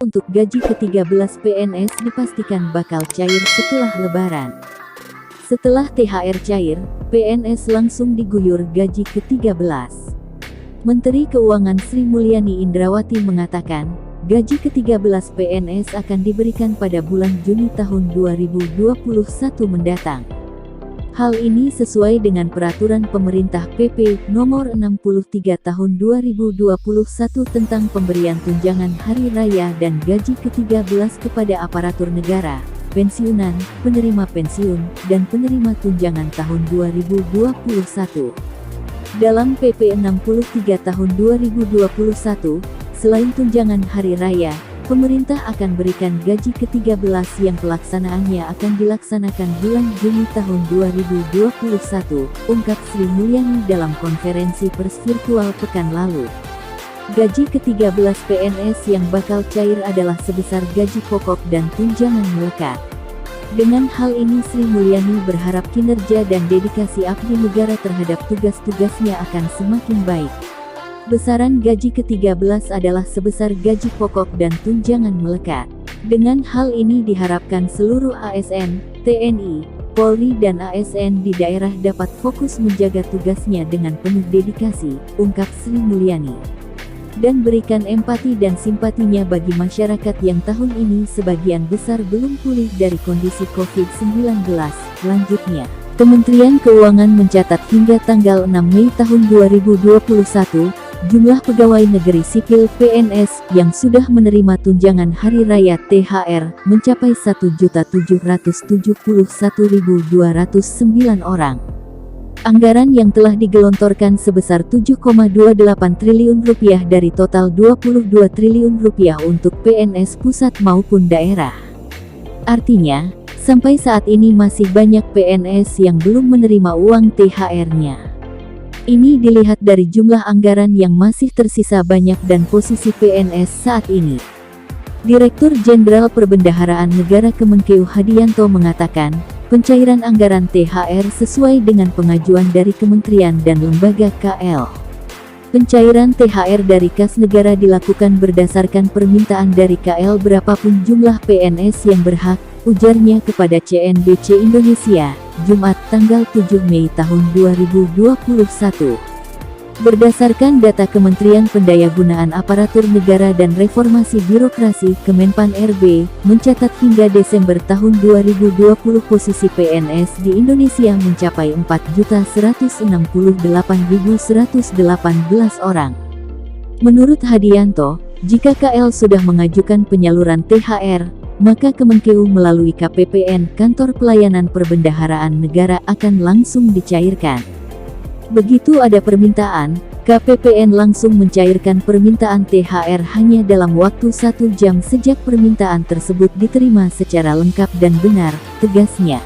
Untuk gaji ke-13 PNS dipastikan bakal cair setelah Lebaran. Setelah THR cair, PNS langsung diguyur gaji ke-13. Menteri Keuangan Sri Mulyani Indrawati mengatakan, gaji ke-13 PNS akan diberikan pada bulan Juni tahun 2021 mendatang. Hal ini sesuai dengan peraturan pemerintah PP Nomor 63 Tahun 2021 tentang pemberian tunjangan hari raya dan gaji ke-13 kepada aparatur negara, pensiunan, penerima pensiun, dan penerima tunjangan tahun 2021. Dalam PP 63 Tahun 2021, selain tunjangan hari raya, pemerintah akan berikan gaji ke-13 yang pelaksanaannya akan dilaksanakan bulan Juni tahun 2021, ungkap Sri Mulyani dalam konferensi pers virtual pekan lalu. Gaji ke-13 PNS yang bakal cair adalah sebesar gaji pokok dan tunjangan melekat. Dengan hal ini Sri Mulyani berharap kinerja dan dedikasi abdi negara terhadap tugas-tugasnya akan semakin baik. Besaran gaji ke-13 adalah sebesar gaji pokok dan tunjangan melekat. Dengan hal ini diharapkan seluruh ASN, TNI, Polri dan ASN di daerah dapat fokus menjaga tugasnya dengan penuh dedikasi, ungkap Sri Mulyani. Dan berikan empati dan simpatinya bagi masyarakat yang tahun ini sebagian besar belum pulih dari kondisi COVID-19, lanjutnya. Kementerian Keuangan mencatat hingga tanggal 6 Mei tahun 2021, jumlah pegawai negeri sipil PNS yang sudah menerima tunjangan hari raya THR mencapai 1.771.209 orang. Anggaran yang telah digelontorkan sebesar 7,28 triliun rupiah dari total 22 triliun rupiah untuk PNS pusat maupun daerah. Artinya, sampai saat ini masih banyak PNS yang belum menerima uang THR-nya. Ini dilihat dari jumlah anggaran yang masih tersisa banyak dan posisi PNS saat ini. Direktur Jenderal Perbendaharaan Negara Kemenkeu Hadianto mengatakan, pencairan anggaran THR sesuai dengan pengajuan dari kementerian dan lembaga KL. Pencairan THR dari kas negara dilakukan berdasarkan permintaan dari KL berapapun jumlah PNS yang berhak, ujarnya kepada CNBC Indonesia, Jumat tanggal 7 Mei tahun 2021. Berdasarkan data Kementerian Pendayagunaan Aparatur Negara dan Reformasi Birokrasi Kemenpan RB, mencatat hingga Desember tahun 2020 posisi PNS di Indonesia mencapai 4.168.118 orang. Menurut Hadianto, jika KL sudah mengajukan penyaluran THR, maka Kemenkeu melalui KPPN Kantor Pelayanan Perbendaharaan Negara akan langsung dicairkan. Begitu ada permintaan, KPPN langsung mencairkan permintaan THR hanya dalam waktu 1 jam sejak permintaan tersebut diterima secara lengkap dan benar, tegasnya.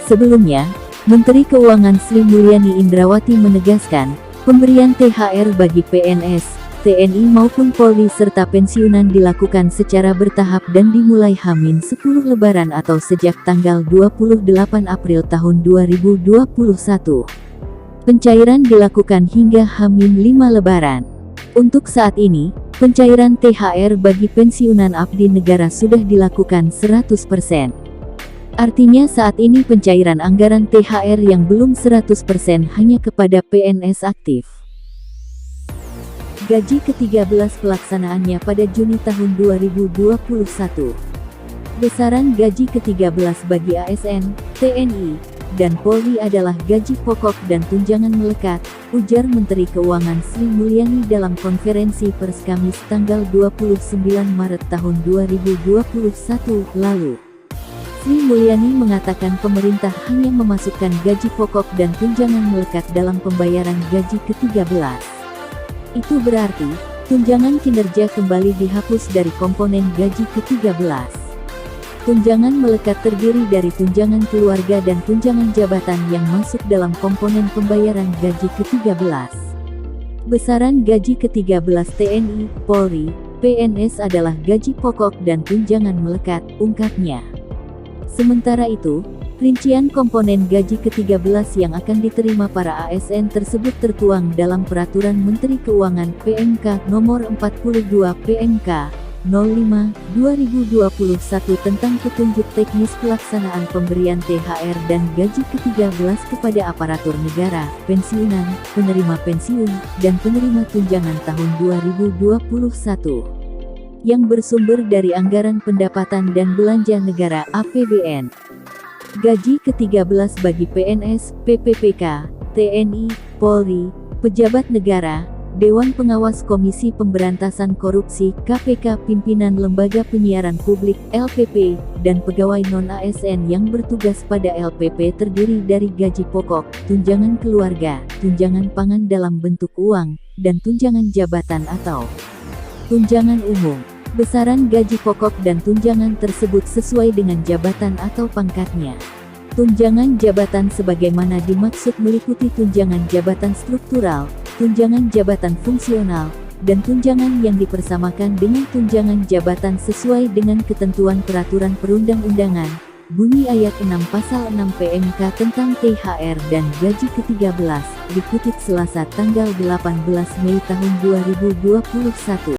Sebelumnya, Menteri Keuangan Sri Mulyani Indrawati menegaskan, pemberian THR bagi PNS, TNI maupun Polri serta pensiunan dilakukan secara bertahap dan dimulai H-10 Lebaran atau sejak tanggal 28 April tahun 2021. Pencairan dilakukan hingga H-5 Lebaran. Untuk saat ini, pencairan THR bagi pensiunan abdi negara sudah dilakukan 100%. Artinya saat ini pencairan anggaran THR yang belum 100% hanya kepada PNS aktif. Gaji ke-13 pelaksanaannya pada Juni tahun 2021. Besaran gaji ke-13 bagi ASN, TNI, dan Polri adalah gaji pokok dan tunjangan melekat, ujar Menteri Keuangan Sri Mulyani dalam konferensi pers Kamis tanggal 29 Maret tahun 2021 lalu. Sri Mulyani mengatakan pemerintah hanya memasukkan gaji pokok dan tunjangan melekat dalam pembayaran gaji ke-13. Itu berarti, tunjangan kinerja kembali dihapus dari komponen gaji ke-13. Tunjangan melekat terdiri dari tunjangan keluarga dan tunjangan jabatan yang masuk dalam komponen pembayaran gaji ke-13. Besaran gaji ke-13 TNI, Polri, PNS adalah gaji pokok dan tunjangan melekat, ungkapnya. Sementara itu, Rincian komponen gaji ke-13 yang akan diterima para ASN tersebut tertuang dalam Peraturan Menteri Keuangan PMK Nomor 42 PMK 05/2021 tentang petunjuk teknis pelaksanaan pemberian THR dan gaji ke-13 kepada aparatur negara, pensiunan, penerima pensiun, dan penerima tunjangan tahun 2021 yang bersumber dari anggaran pendapatan dan belanja negara (APBN). Gaji ke-13 bagi PNS, PPPK, TNI, Polri, pejabat negara, Dewan Pengawas Komisi Pemberantasan Korupsi, KPK, pimpinan Lembaga Penyiaran Publik, LPP, dan pegawai non-ASN yang bertugas pada LPP terdiri dari gaji pokok, tunjangan keluarga, tunjangan pangan dalam bentuk uang, dan tunjangan jabatan atau tunjangan umum. Besaran gaji pokok dan tunjangan tersebut sesuai dengan jabatan atau pangkatnya. Tunjangan jabatan sebagaimana dimaksud meliputi tunjangan jabatan struktural, tunjangan jabatan fungsional, dan tunjangan yang dipersamakan dengan tunjangan jabatan sesuai dengan ketentuan peraturan perundang-undangan, bunyi ayat 6 pasal 6 PMK tentang THR dan gaji ke-13, dikutip Selasa tanggal 18 Mei tahun 2021.